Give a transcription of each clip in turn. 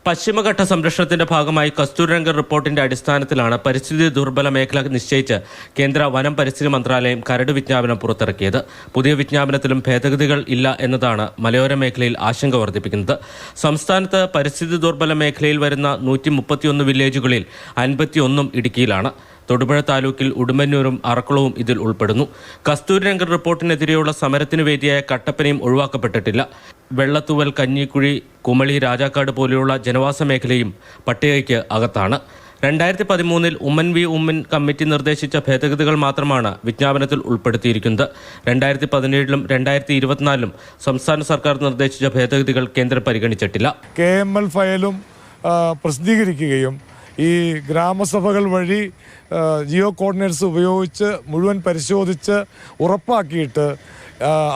പശ്ചിമഘട്ട സംരക്ഷണത്തിന്റെ ഭാഗമായി കസ്തൂരിരംഗൻ റിപ്പോർട്ടിന്റെ അടിസ്ഥാനത്തിലാണ് പരിസ്ഥിതി ദുർബല മേഖല നിശ്ചയിച്ച് കേന്ദ്ര വനം പരിസ്ഥിതി മന്ത്രാലയം കരട് വിജ്ഞാപനം പുറത്തിറക്കിയത്. പുതിയ വിജ്ഞാപനത്തിലും ഭേദഗതികൾ ഇല്ല എന്നതാണ് മലയോര മേഖലയിൽ ആശങ്ക വർദ്ധിപ്പിക്കുന്നത്. സംസ്ഥാനത്ത് പരിസ്ഥിതി ദുർബല മേഖലയിൽ വരുന്ന 131 വില്ലേജുകളിൽ 51 ഇടുക്കിയിലാണ്. തൊടുപുഴ താലൂക്കിൽ ഉടുമ്പന്നൂരും അറക്കുളവും ഇതിൽ ഉൾപ്പെടുന്നു. കസ്തൂരിരംഗൻ റിപ്പോർട്ടിനെതിരെയുള്ള സമരത്തിന് വേദിയായ കട്ടപ്പനയും ഒഴിവാക്കപ്പെട്ടിട്ടില്ല. വെള്ളത്തൂവൽ, കഞ്ഞിക്കുഴി, കുമളി, രാജാക്കാട് പോലെയുള്ള ജനവാസ മേഖലയും പട്ടികയ്ക്ക് അകത്താണ്. 2013 ഉമ്മൻ കമ്മിറ്റി നിർദ്ദേശിച്ച ഭേദഗതികൾ മാത്രമാണ് വിജ്ഞാപനത്തിൽ ഉൾപ്പെടുത്തിയിരിക്കുന്നത്. 2017 2024 സംസ്ഥാന സർക്കാർ നിർദ്ദേശിച്ച ഭേദഗതികൾ കേന്ദ്രം പരിഗണിച്ചിട്ടില്ല. KML ഫയലും പ്രസിദ്ധീകരിക്കുകയും ഈ ഗ്രാമസഭകൾ വഴി ജിയോ കോർഡിനേറ്റ്സ് ഉപയോഗിച്ച് മുഴുവൻ പരിശോധിച്ച് ഉറപ്പാക്കിയിട്ട്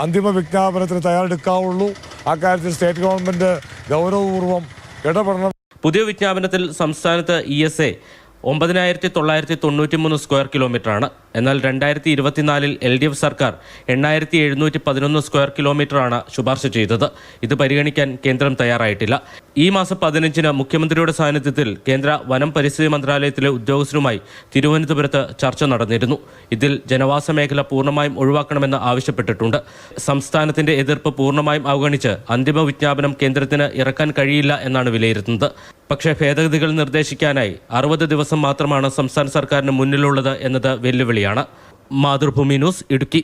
അന്തിമ വിജ്ഞാപനത്തിന് തയ്യാറെടുക്കാവുള്ളൂ. അക്കാര്യത്തിൽ സ്റ്റേറ്റ് ഗവൺമെൻറ് ഗൗരവപൂർവ്വം ഇടപെടണം. പുതിയ വിജ്ഞാപനത്തിൽ സംസ്ഥാനത്ത് ESA 9993 സ്ക്വയർ കിലോമീറ്ററാണ്. എന്നാൽ 2024 LDF സർക്കാർ 8711 സ്ക്വയർ കിലോമീറ്ററാണ് ശുപാർശ ചെയ്തത്. ഇത് പരിഗണിക്കാൻ കേന്ദ്രം തയ്യാറായിട്ടില്ല. ഈ മാസം 15 മുഖ്യമന്ത്രിയുടെ സാന്നിധ്യത്തിൽ കേന്ദ്ര വനം പരിസ്ഥിതി മന്ത്രാലയത്തിലെ ഉദ്യോഗസ്ഥരുമായി തിരുവനന്തപുരത്ത് ചർച്ച നടന്നിരുന്നു. ഇതിൽ ജനവാസ മേഖല പൂർണ്ണമായും ഒഴിവാക്കണമെന്ന് ആവശ്യപ്പെട്ടിട്ടുണ്ട്. സംസ്ഥാനത്തിന്റെ എതിർപ്പ് പൂർണ്ണമായും അവഗണിച്ച് അന്തിമ വിജ്ഞാപനം കേന്ദ്രത്തിന് ഇറക്കാൻ കഴിയില്ല എന്നാണ് വിലയിരുത്തുന്നത്. പക്ഷേ ഭേദഗതികൾ നിർദ്ദേശിക്കാനായി 60 ദിവസം മാത്രമാണ് സംസ്ഥാന സർക്കാരിന് മുന്നിലുള്ളത് എന്നത് വെല്ലുവിളിയാണ്. മാതൃഭൂമി ന്യൂസ്, ഇടുക്കി.